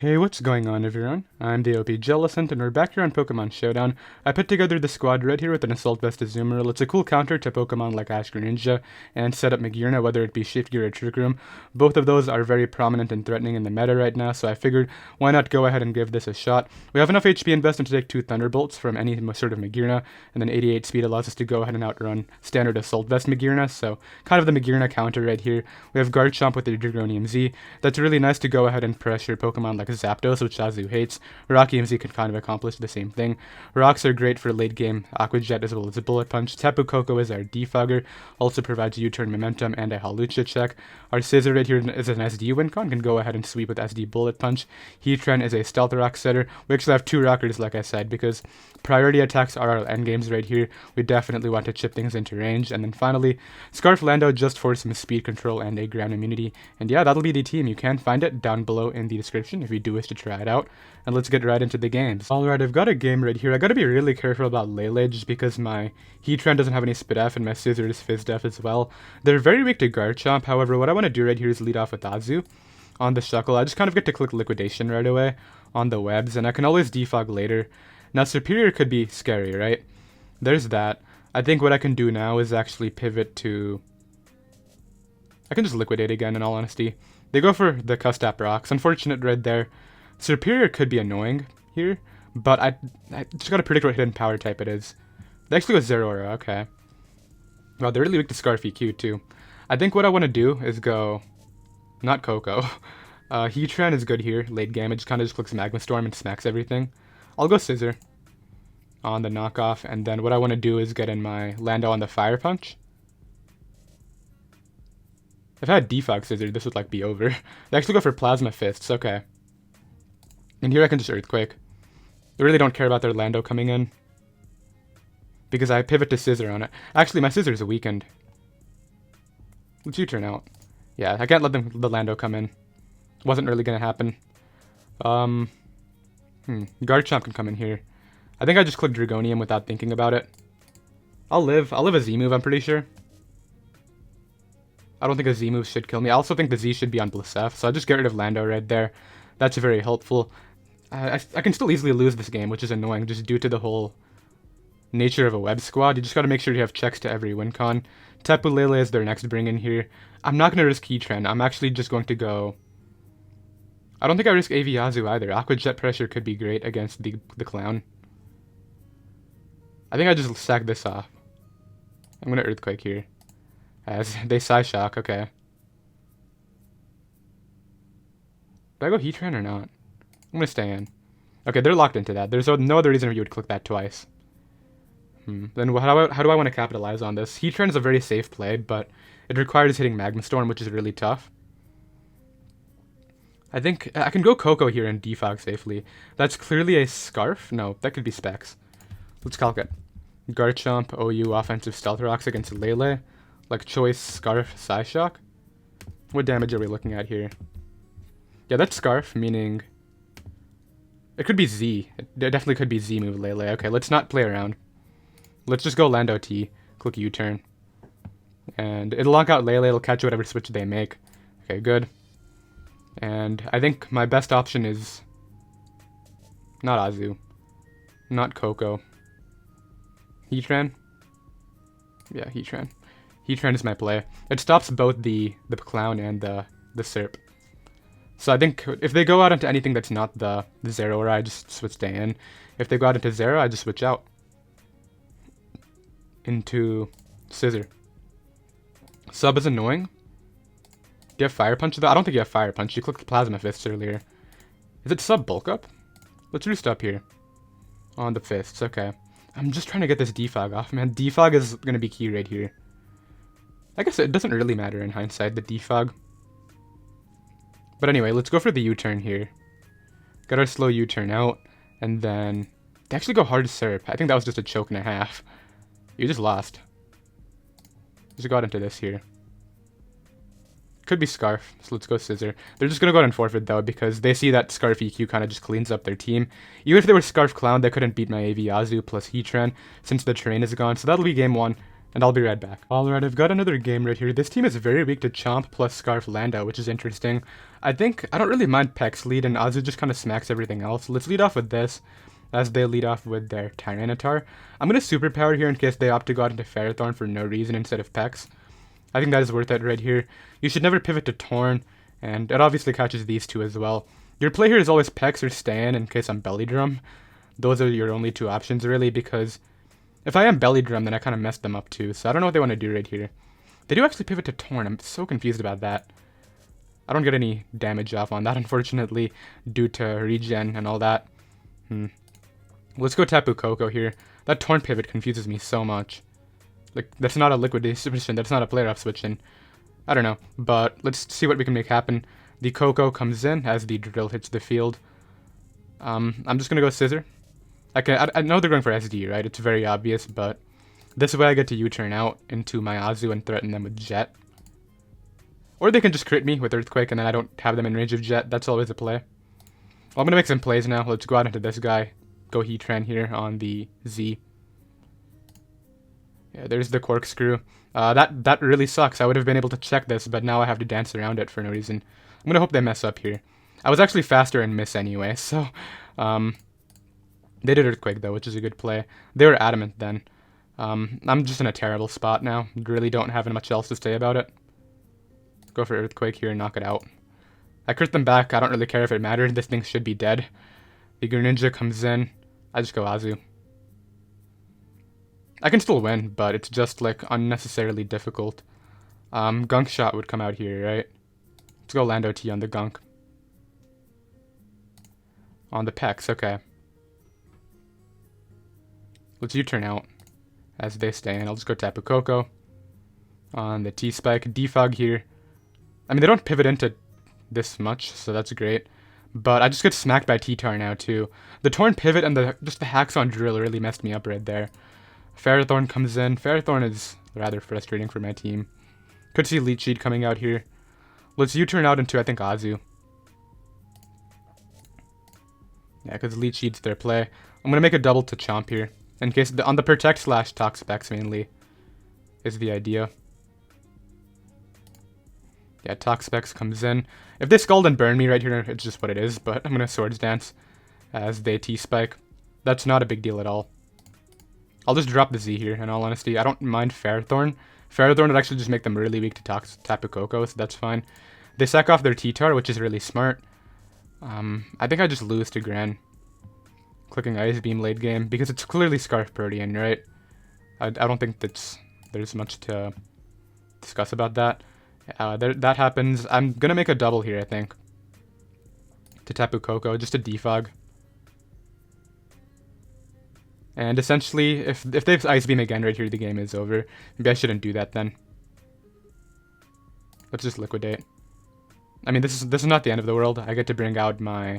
Hey, what's going on everyone? I'm the OPJellicent and we're back here on Pokemon Showdown. I put together the squad right here with an Assault Vest Azumarill. It's a cool counter to Pokemon like Ash Greninja and set up Magearna, whether it be Shift Gear or Trick Room. Both of those are very prominent and threatening in the meta right now, so I figured why not go ahead and give this a shot. We have enough HP investment to take 2 Thunderbolts from any sort of Magearna, and then 88 speed allows us to go ahead and outrun standard Assault Vest Magearna, so kind of the Magearna counter right here. We have Garchomp with the Dragonium Z. That's really nice to go ahead and pressure Pokemon like Zapdos, which Zazu hates. Rocky MZ can kind of accomplish the same thing. Rocks are great for late game Aqua Jet as well as a Bullet Punch. Tapu Koko is our defogger, also provides U-turn momentum and a Halucha check. Our Scizor right here is an SD win con, can go ahead and sweep with SD Bullet Punch. Heatran is a Stealth Rock setter. We actually have 2 Rockers like I said, because priority attacks are our endgames right here. We definitely want to chip things into range. And then finally, Scarf Lando just for some speed control and a ground immunity. And yeah, that'll be the team. You can find it down below in the description if you do wish to try it out. And let's get right into the games. Alright, I've got a game right here. I gotta be really careful about Lele just because my Heatran doesn't have any Spidef and my Scizor is Fizdef as well. They're very weak to Garchomp, however, what I want to do right here is lead off with Azu on the Shuckle. I just kind of get to click Liquidation right away on the webs, and I can always defog later. Now, Superior could be scary, right? There's that. I think what I can do now is actually pivot to... I can just Liquidate again, in all honesty. They go for the Custap Rocks. Unfortunate right there. Superior could be annoying here, but I just gotta predict what hidden power type it is. They actually go Zeraora, okay. Well, they're really weak to Scarf EQ too. I think what I want to do is go... Not Koko. Heatran is good here, late game. It just kind of just clicks Magma Storm and smacks everything. I'll go Scizor on the knockoff, and then what I want to do is get in my Lando on the Fire Punch. If I had Defog Scizor, this would like be over. They actually go for Plasma Fists, okay. And here I can just Earthquake. I really don't care about their Lando coming in, because I pivot to Scizor on it. Actually, my Scizor is weakened. Let's U-turn out. Yeah, I can't let the Lando come in. Wasn't really gonna happen. Garchomp can come in here. I think I just clicked Dragonium without thinking about it. I'll live a Z move, I'm pretty sure. I don't think a Z move should kill me. I also think the Z should be on Blissef, so I'll just get rid of Lando right there. That's very helpful. I can still easily lose this game, which is annoying, just due to the whole nature of a web squad. You just gotta make sure you have checks to every win con. Tapu Lele is their next bring in here. I'm not gonna risk Heatran. I'm actually just going to go... I don't think I risk Aviazu either. Aqua Jet pressure could be great against the clown. I think I just sack this off. I'm gonna Earthquake here. As they Psyshock, okay. Do I go Heatran or not? I'm gonna stay in. Okay, they're locked into that. There's no other reason you would click that twice. Then how do I want to capitalize on this? Heatran is a very safe play, but it requires hitting Magma Storm, which is really tough. I think I can go Koko here and defog safely. That's clearly a Scarf? No, that could be Specs. Let's calc it. Garchomp, OU, offensive Stealth Rocks against Lele. Like Choice, Scarf, Psyshock. What damage are we looking at here? Yeah, that's Scarf, meaning... It could be Z. It definitely could be Z move Lele. Okay, let's not play around. Let's just go Lando T. Click U-turn. And it'll lock out Lele. It'll catch whatever switch they make. Okay, good. And I think my best option is... Not Azu. Not Koko. Heatran? Yeah, Heatran. Heatran is my play. It stops both the clown and the Serp. So I think if they go out into anything that's not the Zeraora, I just switch to in. If they go out into Zera, I just switch out into Scizor. Sub is annoying. Do you have Fire Punch though? I don't think you have Fire Punch. You clicked Plasma Fists earlier. Is it Sub Bulk Up? Let's Roost up here. On the Fists, okay. I'm just trying to get this Defog off, man. Defog is going to be key right here. I guess it doesn't really matter in hindsight, the Defog. But anyway, let's go for the U-turn here. Got our slow U-turn out, and then... They actually go hard Serp. I think that was just a choke and a half. You just lost. Just got into this here. Could be Scarf, so let's go Scizor. They're just going to go ahead and forfeit, though, because they see that Scarf EQ kind of just cleans up their team. Even if they were Scarf Clown, they couldn't beat my Aviazu plus Heatran, since the terrain is gone. So that'll be game 1. and I'll be right back. Alright, I've got another game right here. This team is very weak to Chomp plus Scarf Lando, which is interesting. I don't really mind Peck's lead, and Azu just kind of smacks everything else. Let's lead off with this, as they lead off with their Tyranitar. I'm going to Superpower here in case they opt to go out into Ferrothorn for no reason instead of Peck's. I think that is worth it right here. You should never pivot to Torn, and it obviously catches these two as well. Your play here is always Peck's or Stan in case I'm Belly Drum. Those are your only two options really, because if I am Belly Drum, then I kind of messed them up too, so I don't know what they want to do right here. They do actually pivot to Torn. I'm so confused about that. I don't get any damage off on that, unfortunately, due to regen and all that. Let's go Tapu Koko here. That Torn pivot confuses me so much. Like, that's not a Liquidation, that's not a player off switching. I don't know, but let's see what we can make happen. The Koko comes in as the drill hits the field. I'm just gonna go Scizor. I know they're going for SD, right? It's very obvious, but this way I get to U-turn out into my Azu and threaten them with Jet. Or they can just crit me with Earthquake and then I don't have them in range of Jet. That's always a play. Well, I'm going to make some plays now. Let's go out into this guy. Go Heatran here on the Z. Yeah, there's the Corkscrew. That really sucks. I would have been able to check this, but now I have to dance around it for no reason. I'm going to hope they mess up here. I was actually faster and miss anyway, so they did Earthquake though, which is a good play. They were Adamant then. I'm just in a terrible spot now. Really don't have much else to say about it. Go for Earthquake here and knock it out. I crit them back. I don't really care if it matters. This thing should be dead. The Greninja comes in. I just go Azu. I can still win, but it's just like unnecessarily difficult. Gunk Shot would come out here, right? Let's go Lando T on the Gunk. On the Pex, okay. Let's U-turn out as they stay in. I'll just go Tapu Koko on the T-Spike. Defog here. I mean, they don't pivot into this much, so that's great. But I just get smacked by T-Tar now, too. The Torn pivot and just the hacks on drill really messed me up right there. Ferrothorn comes in. Ferrothorn is rather frustrating for my team. Could see Leech Seed coming out here. Let's U-turn out into, I think, Azu. Yeah, because Leech Seed's their play. I'm going to make a double to Chomp here. In case, on the Protect / Toxapex mainly is the idea. Yeah, Toxapex comes in. If they Scald and Burn me right here, it's just what it is, but I'm going to Swords Dance as they T-Spike. That's not a big deal at all. I'll just drop the Z here, in all honesty. I don't mind Ferrothorn. Ferrothorn would actually just make them really weak to Tapu Koko, so that's fine. They sack off their T-Tar, which is really smart. I think I just lose to Gran. Clicking Ice Beam late game, because it's clearly Scarf Protean, right? I don't think there's much to discuss about that. That happens. I'm going to make a double here, I think. To Tapu Koko, just a Defog. And essentially, if they have Ice Beam again right here, the game is over. Maybe I shouldn't do that then. Let's just Liquidate. I mean, this is not the end of the world. I get to bring out my...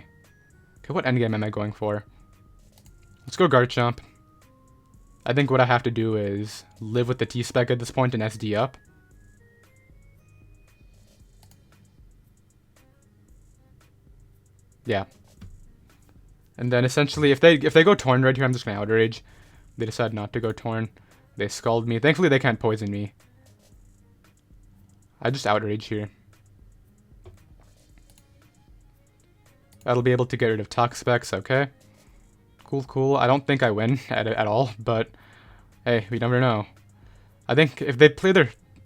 Okay, what endgame am I going for? Let's go Garchomp. I think what I have to do is live with the T-Spec at this point and SD up. Yeah. And then essentially, if they go Torn right here, I'm just going to Outrage. They decide not to go Torn. They Scald me. Thankfully, they can't poison me. I just Outrage here. That'll be able to get rid of Toxapex, okay. Cool. I don't think I win at all, but hey, we never know. I think if they play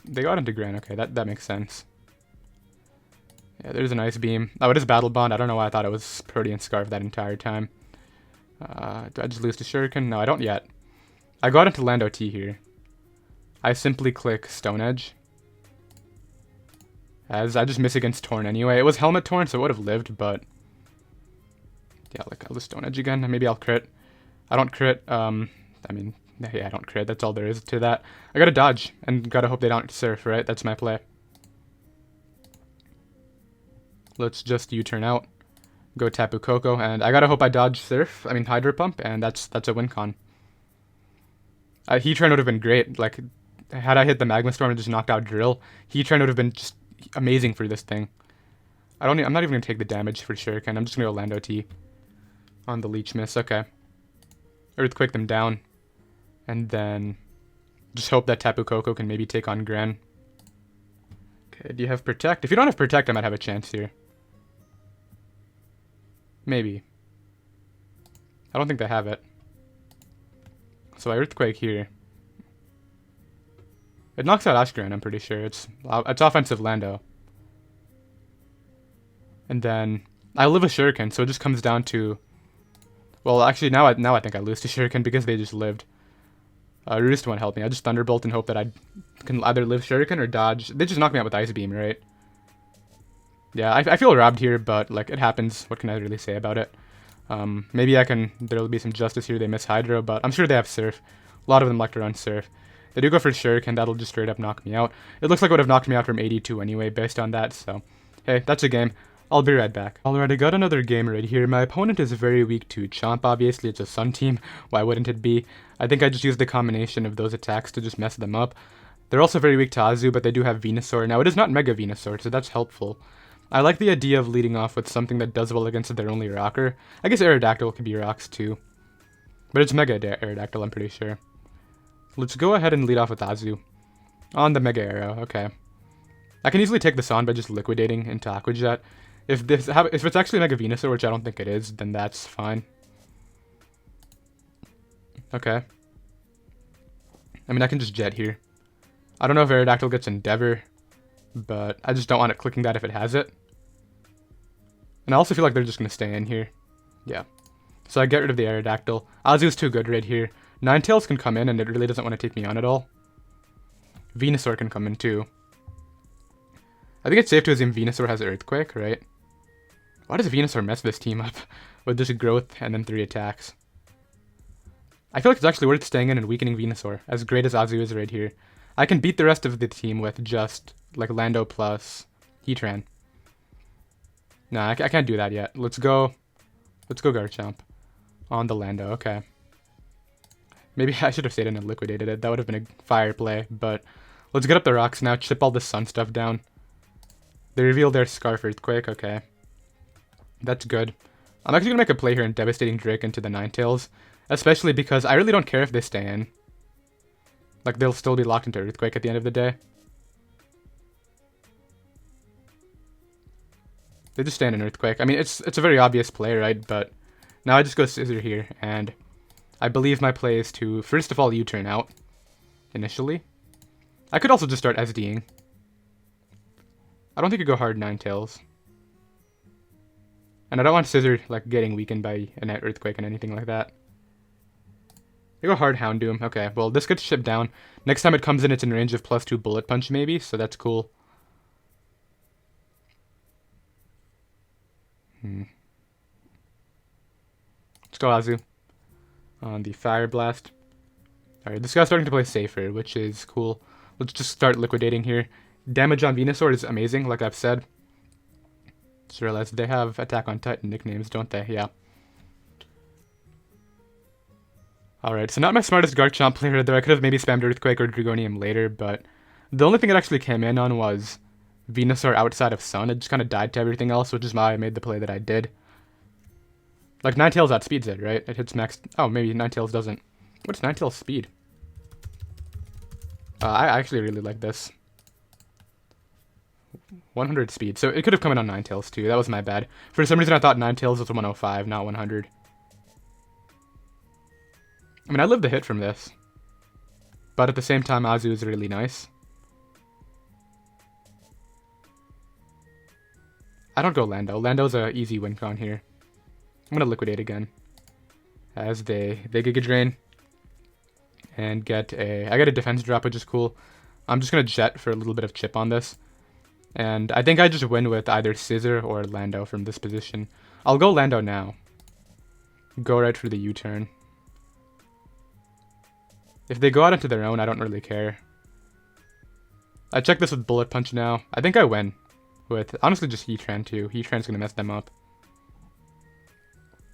they got into Gran, okay, that makes sense. Yeah, there's an Ice Beam. Oh, it is Battle Bond. I don't know why I thought it was Protean Scarf that entire time. Do I just lose to Shuriken? No, I don't yet. I got into Lando T here. I simply click Stone Edge. As I just miss against Torn anyway. It was Helmet Torn, so it would have lived, but... Yeah, like, I'll just Stone Edge again, and maybe I'll crit. I don't crit, I mean, yeah, I don't crit. That's all there is to that. I gotta dodge, and gotta hope they don't Surf, right? That's my play. Let's just U-turn out. Go Tapu Koko, and I gotta hope I dodge Surf, Hydro Pump, and that's a win con. Heatran would have been great. Like, had I hit the Magma Storm and just knocked out Drill, Heatran would have been just amazing for this thing. I'm not even gonna take the damage for Shuriken. I'm just gonna go Lando T on the Leech Miss. Okay. Earthquake them down. And then Just hope that Tapu Koko can maybe take on Gran. Okay, do you have Protect? If you don't have Protect, I might have a chance here. Maybe. I don't think they have it. So I Earthquake here. It knocks out Ash Greninja, I'm pretty sure. It's offensive Lando. And then I live a Shuriken, so it just comes down to... Well, actually, now I think I lose to Shuriken because they just lived. Roost won't help me. I just Thunderbolt and hope that I can either live Shuriken or dodge. They just knock me out with Ice Beam, right? Yeah, I feel robbed here, but like it happens. What can I really say about it? Maybe there'll be some justice here. They miss Hydro, but I'm sure they have Surf. A lot of them like to run Surf. They do go for Shuriken. That'll just straight up knock me out. It looks like it would have knocked me out from 82 anyway, based on that. So, hey, that's a game. I'll be right back. Alright, I got another game right here. My opponent is very weak to Chomp, obviously. It's a Sun team. Why wouldn't it be? I think I just used the combination of those attacks to just mess them up. They're also very weak to Azu, but they do have Venusaur. Now, it is not Mega Venusaur, so that's helpful. I like the idea of leading off with something that does well against their only rocker. I guess Aerodactyl could be rocks too. But it's Mega Aerodactyl, I'm pretty sure. Let's go ahead and lead off with Azu. On the Mega Arrow, okay. I can easily take this on by just liquidating into Aqua Jet. If it's actually Mega Venusaur, which I don't think it is, then that's fine. Okay. I mean, I can just Jet here. I don't know if Aerodactyl gets Endeavor, but I just don't want it clicking that if it has it. And I also feel like they're just going to stay in here. Yeah. So I get rid of the Aerodactyl. Azu's too good right here. Ninetales can come in, and it really doesn't want to take me on at all. Venusaur can come in too. I think it's safe to assume Venusaur has Earthquake, right? Why does Venusaur mess this team up with just growth and then 3 attacks? I feel like it's actually worth staying in and weakening Venusaur, as great as Azu is right here. I can beat the rest of the team with just, like, Lando plus Heatran. Nah, I can't do that yet. Let's go Garchomp on the Lando, okay. Maybe I should have stayed in and liquidated it. That would have been a fire play, but let's get up the rocks now, chip all the Sun stuff down. They reveal their Scarf Earthquake, okay. That's good. I'm actually going to make a play here and Devastating Drake into the Ninetales, especially because I really don't care if they stay in. Like, they'll still be locked into Earthquake at the end of the day. They just stay in an Earthquake. I mean, it's a very obvious play, right? But now I just go Scizor here, and I believe my play is to, first of all, U-turn out, initially. I could also just start SDing. I don't think I go hard Ninetales. And I don't want Scizor, like, getting weakened by a net Earthquake and anything like that. I go hard Houndoom. Okay, well, this gets shipped down. Next time it comes in, it's in range of +2 Bullet Punch, maybe, so that's cool. Let's go Azu on the Fire Blast. Alright, this guy's starting to play safer, which is cool. Let's just start liquidating here. Damage on Venusaur is amazing, like I've said. Just realized they have Attack on Titan nicknames, don't they? Yeah. Alright, so not my smartest Garchomp player, though I could have maybe spammed Earthquake or Dragonium later, but the only thing it actually came in on was Venusaur outside of Sun. It just kind of died to everything else, which is why I made the play that I did. Like, Ninetales outspeeds it, right? It hits max... Oh, maybe Ninetales doesn't. What's Ninetales' speed? I actually really like this. 100 speed. So it could have come in on Ninetales, too. That was my bad. For some reason, I thought Ninetales was 105, not 100. I mean, I lived the hit from this. But at the same time, Azu is really nice. I don't go Lando. Lando's an easy win con here. I'm going to liquidate again. As they Giga Drain. And I get a defense drop, which is cool. I'm just going to Jet for a little bit of chip on this. And I think I just win with either Scizor or Lando from this position. I'll go Lando now. Go right for the U-turn. If they go out into their own, I don't really care. I check this with Bullet Punch now. I think I win. With, honestly, just Heatran too. Heatran's going to mess them up.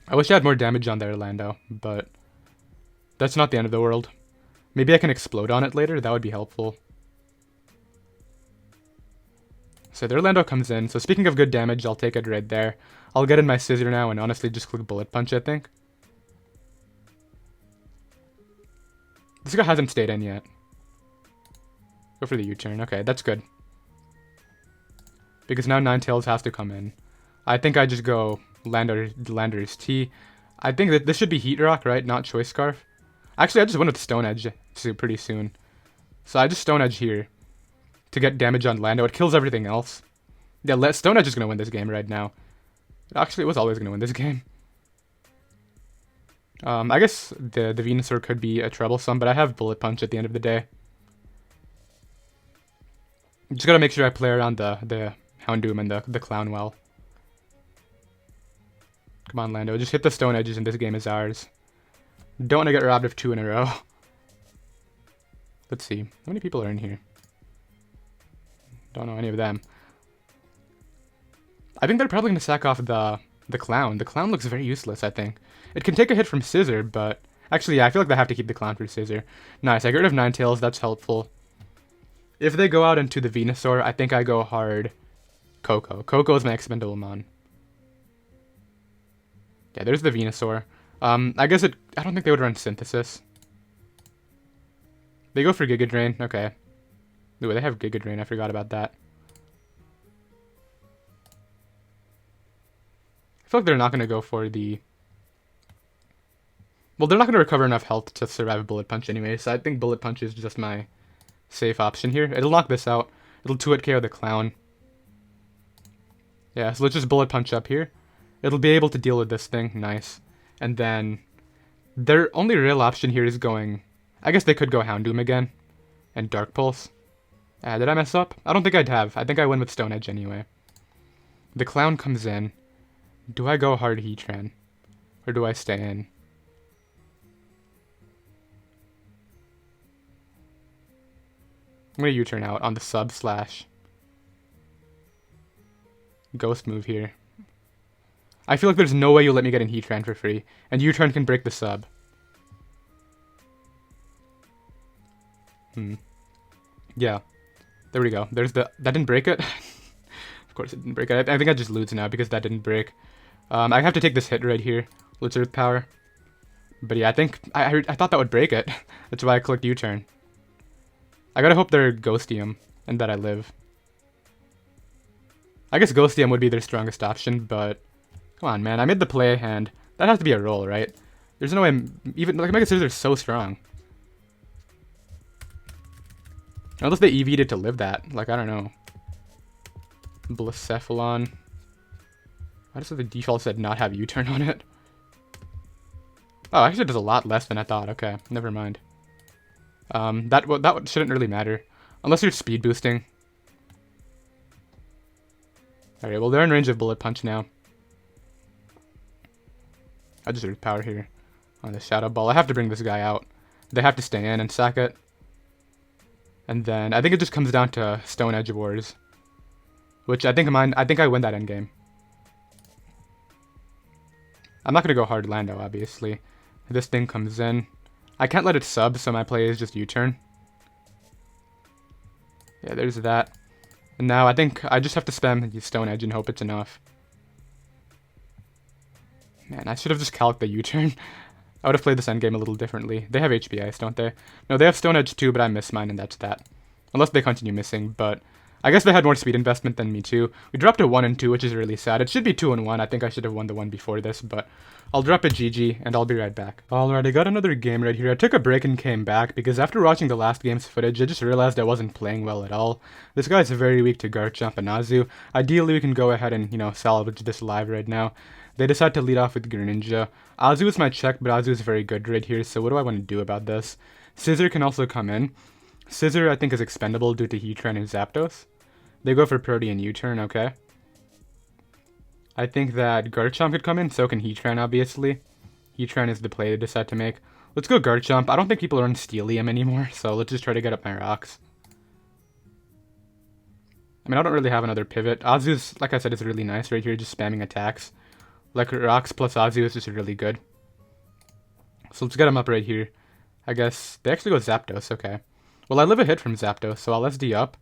I wish I had more damage on their Lando, but that's not the end of the world. Maybe I can explode on it later, that would be helpful. So their Lando comes in, so speaking of good damage, I'll take it right there. I'll get in my Scizor now and honestly just click Bullet Punch, I think. This guy hasn't stayed in yet. Go for the U-turn. Okay, that's good. Because now Ninetales has to come in. I think I just go Landorus T. I think that this should be Heat Rock, right? Not Choice Scarf. Actually, I just went with Stone Edge pretty soon. So I just Stone Edge here to get damage on Lando. It kills everything else. Yeah, Stone Edge is going to win this game right now. Actually, it was always going to win this game. I guess the Venusaur could be a troublesome, but I have Bullet Punch at the end of the day. Just gotta make sure I play around the Houndoom and the Clown well. Come on, Lando. Just hit the Stone Edges and this game is ours. Don't want to get robbed of 2 in a row. Let's see. How many people are in here? Don't know any of them. I think they're probably going to sack off the Clown. The Clown looks very useless, I think. It can take a hit from Scizor, but... Actually, yeah, I feel like they have to keep the Clown for Scizor. Nice, I get rid of Ninetales, that's helpful. If they go out into the Venusaur, I think I go hard Koko. Koko is my expendable mon. Yeah, there's the Venusaur. I guess I don't think they would run Synthesis. They go for Giga Drain, okay. Ooh, they have Giga Drain, I forgot about that. I feel like they're not going to go for the... Well, they're not going to recover enough health to survive a Bullet Punch anyway, so I think Bullet Punch is just my safe option here. It'll knock this out. It'll 2-hit KO the Clown. Yeah, so let's just Bullet Punch up here. It'll be able to deal with this thing. Nice. And then their only real option here is going... I guess they could go Houndoom again. And Dark Pulse. Did I mess up? I don't think I'd have. I think I win with Stone Edge anyway. The Clown comes in. Do I go hard Heatran? Or do I stay in? I'm going to U-turn out on the sub slash Ghost move here. I feel like there's no way you'll let me get in Heatran for free. And U-turn can break the sub. Yeah. There we go. There's the... That didn't break it? Of course it didn't break it. I think I just lose now because that didn't break. I have to take this hit right here. Let's Earth Power. But yeah, I think... I thought that would break it. That's why I clicked U-turn. I gotta hope they're Ghostium and that I live. I guess Ghostium would be their strongest option, but... Come on, man. I made the play hand. That has to be a roll, right? There's no way... Even... Like, Mega Scizor is so strong. Unless they EV'd it to live that. Like, I don't know. Blacephalon. Why does the default set not have U-turn on it? Oh, actually it does a lot less than I thought. Okay, never mind. That shouldn't really matter. Unless you're speed boosting. Alright, well they're in range of Bullet Punch now. I just Earth Power here on the Shadow Ball. I have to bring this guy out. They have to stay in and sack it. And then I think it just comes down to Stone Edge Wars. Which I think I win that endgame. I'm not going to go hard Lando, obviously. This thing comes in. I can't let it sub, so my play is just U-turn. Yeah, there's that. And now I think I just have to spam Stone Edge and hope it's enough. Man, I should have just calced the U-turn. I would have played this endgame a little differently. They have HP Ice, don't they? No, they have Stone Edge too, but I missed mine and that's that. Unless they continue missing, but... I guess they had more speed investment than me too. We dropped a 1 and 2, which is really sad. It should be 2 and 1. I think I should have won the one before this, but I'll drop a GG and I'll be right back. Alright, I got another game right here. I took a break and came back because after watching the last game's footage, I just realized I wasn't playing well at all. This guy's very weak to Garchomp and Azu. Ideally, we can go ahead and, salvage this live right now. They decide to lead off with Greninja. Azu is my check, but Azu is very good right here, so what do I want to do about this? Scizor can also come in. Scizor, I think, is expendable due to Heatran and Zapdos. They go for Protean U-turn, okay. I think that Garchomp could come in, so can Heatran, obviously. Heatran is the play they decide to make. Let's go Garchomp. I don't think people are on Steelium anymore, so let's just try to get up my rocks. I mean, I don't really have another pivot. Azu's, like I said, is really nice right here, just spamming attacks. Like, rocks plus Azu is just really good. So let's get him up right here. I guess they actually go Zapdos, okay. Well, I live a hit from Zapdos, so I'll SD up.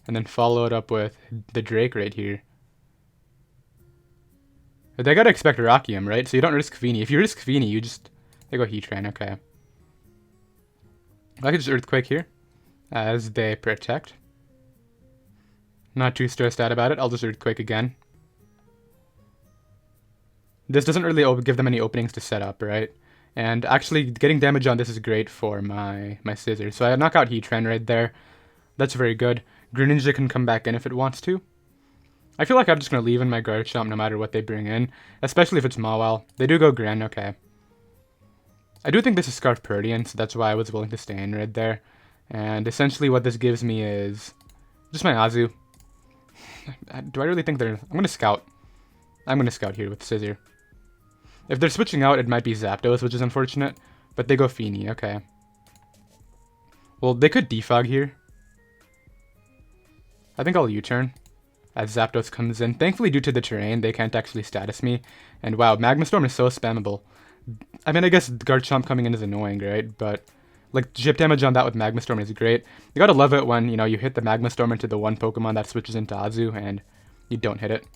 And then follow it up with the Drake right here. They gotta expect Rockium, right? So you don't risk Feeny. If you risk Feeny, they go Heatran, okay. I could just Earthquake here. as they protect. Not too stressed out about it. I'll just Earthquake again. This doesn't really give them any openings to set up, right? And actually, getting damage on this is great for my Scizor. So I knock out Heatran right there. That's very good. Greninja can come back in if it wants to. I feel like I'm just going to leave in my Garchomp no matter what they bring in, especially if it's Mawile. They do go Gren, okay. I do think this is Scarf Purdian, so that's why I was willing to stay in right there. And essentially what this gives me is just my Azu. Do I really think they're... I'm going to Scout. I'm going to Scout here with Scizor. If they're switching out, it might be Zapdos, which is unfortunate. But they go Feeny, okay. Well, they could Defog here. I think I'll U-turn as Zapdos comes in. Thankfully, due to the terrain, they can't actually status me. And wow, Magma Storm is so spammable. I mean, I guess Garchomp coming in is annoying, right? But, like, chip damage on that with Magma Storm is great. You gotta love it when, you know, you hit the Magma Storm into the one Pokemon that switches into Azu, and you don't hit it.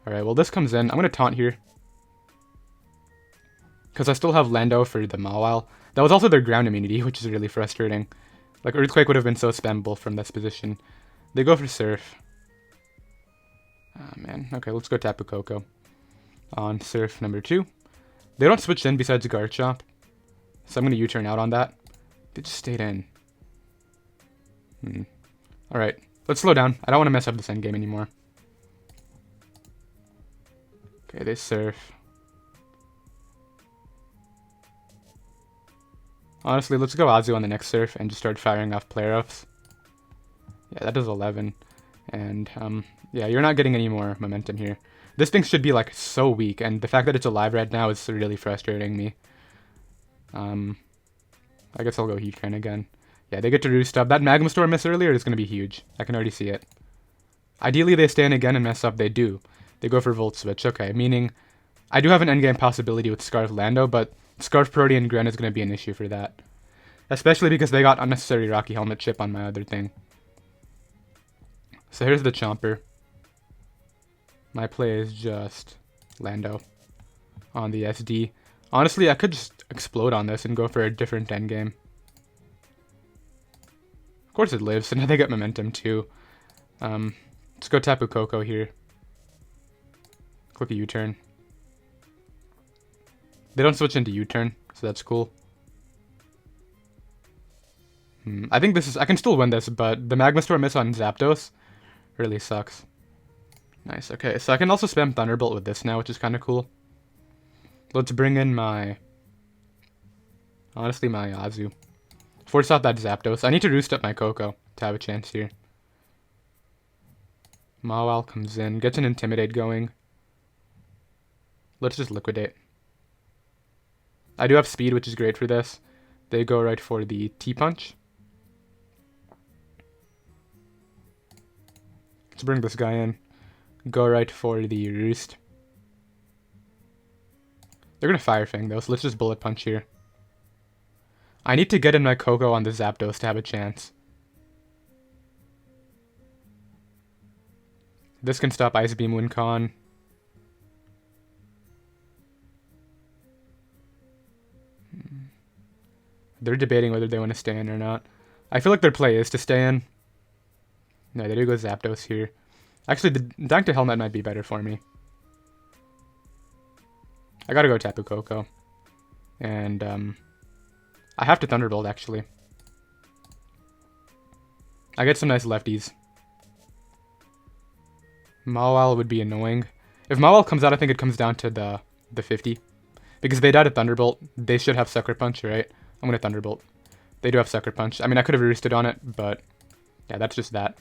Alright, well, this comes in. I'm gonna Taunt here. Because I still have Lando for the Mawile. That was also their ground immunity, which is really frustrating. Like, Earthquake would have been so spammable from this position. They go for Surf. Ah, man. Okay, let's go Tapu Koko on Surf number 2. They don't switch in besides Garchomp, so I'm going to U-turn out on that. They just stayed in. Alright, let's slow down. I don't want to mess up this endgame anymore. Okay, they Surf. Honestly, let's go Azu on the next Surf and just start firing off Play-Roughs. Yeah, that does 11. And, yeah, you're not getting any more momentum here. This thing should be, like, so weak, and the fact that it's alive right now is really frustrating me. I guess I'll go Heatran again. Yeah, they get to Roost up. That Magma Storm miss earlier is going to be huge. I can already see it. Ideally, they stay in again and mess up. They do. They go for Volt Switch. Okay, meaning I do have an endgame possibility with Scarf Lando, but Scarf Purdian Gren is going to be an issue for that. Especially because they got unnecessary Rocky Helmet chip on my other thing. So here's the Chomper. My play is just Lando on the SD. Honestly, I could just explode on this and go for a different endgame. Of course it lives, so now they get momentum too. Let's go Tapu Koko here. Click a U-turn. They don't switch into U-turn, so that's cool. I think I can still win this, but the Magma Storm miss on Zapdos really sucks. Nice, okay, so I can also spam Thunderbolt with this now, which is kind of cool. Let's bring in honestly, my Azu. Force out that Zapdos. I need to Roost up my Koko to have a chance here. Mawile comes in, gets an Intimidate going. Let's just Liquidate. I do have speed, which is great for this. They go right for the T-Punch. Let's bring this guy in. Go right for the Roost. They're going to Fire Fang though, so let's just Bullet Punch here. I need to get in my Koko on the Zapdos to have a chance. This can stop Ice Beam Wincon. They're debating whether they want to stay in or not. I feel like their play is to stay in. No, they do go Zapdos here. Actually, the Dr. Helmet might be better for me. I gotta go Tapu Koko. And, I have to Thunderbolt, actually. I get some nice lefties. Mawile would be annoying. If Mawile comes out, I think it comes down to the 50. Because they died at Thunderbolt. They should have Sucker Punch, right? I'm gonna Thunderbolt. They do have Sucker Punch. I mean, I could have roosted on it, but yeah, that's just that.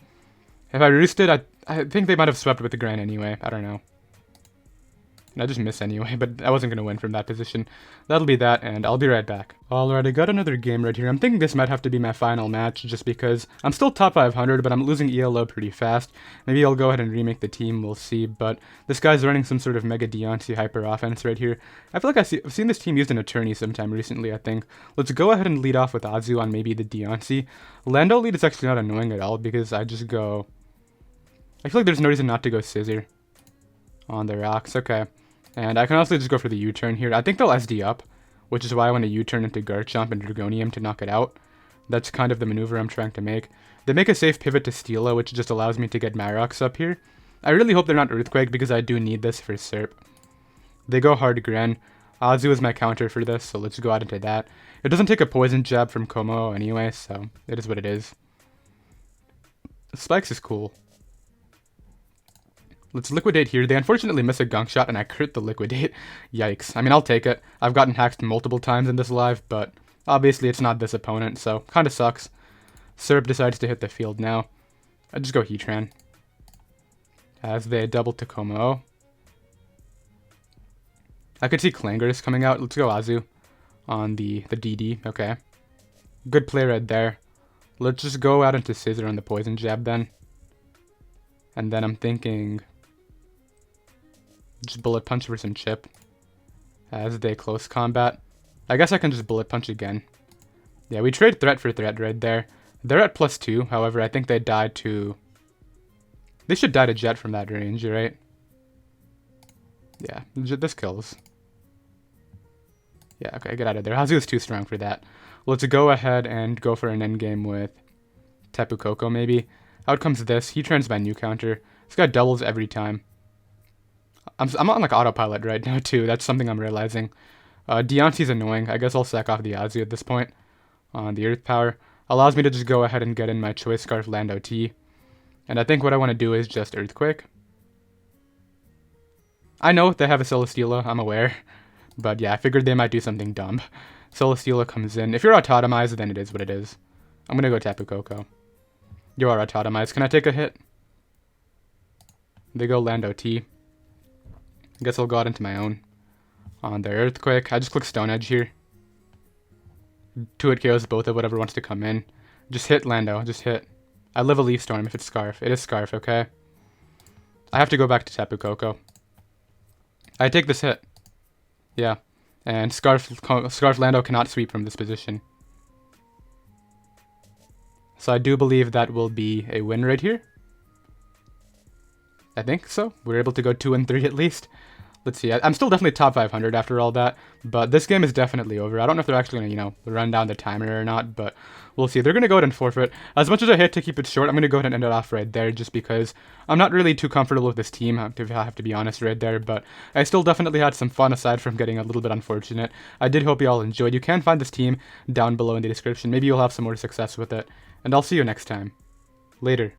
If I roosted, I think they might have swept with the Gran anyway. I don't know. And I just miss anyway, but I wasn't going to win from that position. That'll be that, and I'll be right back. Alright, I got another game right here. I'm thinking this might have to be my final match, just because I'm still top 500, but I'm losing ELO pretty fast. Maybe I'll go ahead and remake the team, we'll see, but this guy's running some sort of Mega Deontay hyper offense right here. I feel like I've seen this team used in a tourney sometime recently, I think. Let's go ahead and lead off with Azu on maybe the Deontay. Lando lead is actually not annoying at all, because I just go... I feel like there's no reason not to go Scizor on the rocks. Okay. And I can also just go for the U-turn here. I think they'll SD up, which is why I want to U-turn into Garchomp and Dragonium to knock it out. That's kind of the maneuver I'm trying to make. They make a safe pivot to Steela, which just allows me to get Marox up here. I really hope they're not Earthquake because I do need this for Serp. They go hard Gren. Azu is my counter for this, so let's go out into that. It doesn't take a poison jab from Como anyway, so it is what it is. Spikes is cool. Let's liquidate here. They unfortunately miss a gunk shot and I crit the liquidate. Yikes. I mean, I'll take it. I've gotten hacked multiple times in this live, but obviously it's not this opponent, so kinda sucks. Serp decides to hit the field now. I just go Heatran. As they double to Como. I could see Clangers coming out. Let's go Azu on the DD. Okay. Good play right there. Let's just go out into Scizor on the poison jab then. And then I'm thinking just bullet punch for some chip as they close combat. I guess I can just bullet punch again. Yeah, we trade threat for threat right there. They're at +2, however, I think they died to... They should die to Jet from that range, right? Yeah, this kills. Yeah, okay, get out of there. Hazu is too strong for that. Let's go ahead and go for an endgame with Tapu Koko, maybe. Out comes this. He turns my new counter. This guy doubles every time. I'm on like autopilot right now too. That's something I'm realizing. Deontay's annoying. I guess I'll sack off the Azu at this point. On the Earth Power. Allows me to just go ahead and get in my Choice Scarf Land OT. And I think what I want to do is just Earthquake. I know they have a Celesteela, I'm aware. But yeah, I figured they might do something dumb. Celesteela comes in. If you're autotomized, then it is what it is. I'm gonna go Tapu Koko. You are autotomized. Can I take a hit? They go Land OT. I guess I'll go out into my own. On the Earthquake. I just click Stone Edge here. 2-hit KOs both of whatever wants to come in. Just hit Lando. Just hit. I live a Leaf Storm if it's Scarf. It is Scarf, okay? I have to go back to Tapu Koko. I take this hit. Yeah. And Scarf Lando cannot sweep from this position. So I do believe that will be a win right here. I think so. We're able to go 2-3 at least. Let's see. I'm still definitely top 500 after all that, but this game is definitely over. I don't know if they're actually going to, run down the timer or not, but we'll see. They're going to go ahead and forfeit. As much as I hate to keep it short, I'm going to go ahead and end it off right there just because I'm not really too comfortable with this team, I have to be honest right there, but I still definitely had some fun aside from getting a little bit unfortunate. I did hope you all enjoyed. You can find this team down below in the description. Maybe you'll have some more success with it, and I'll see you next time. Later.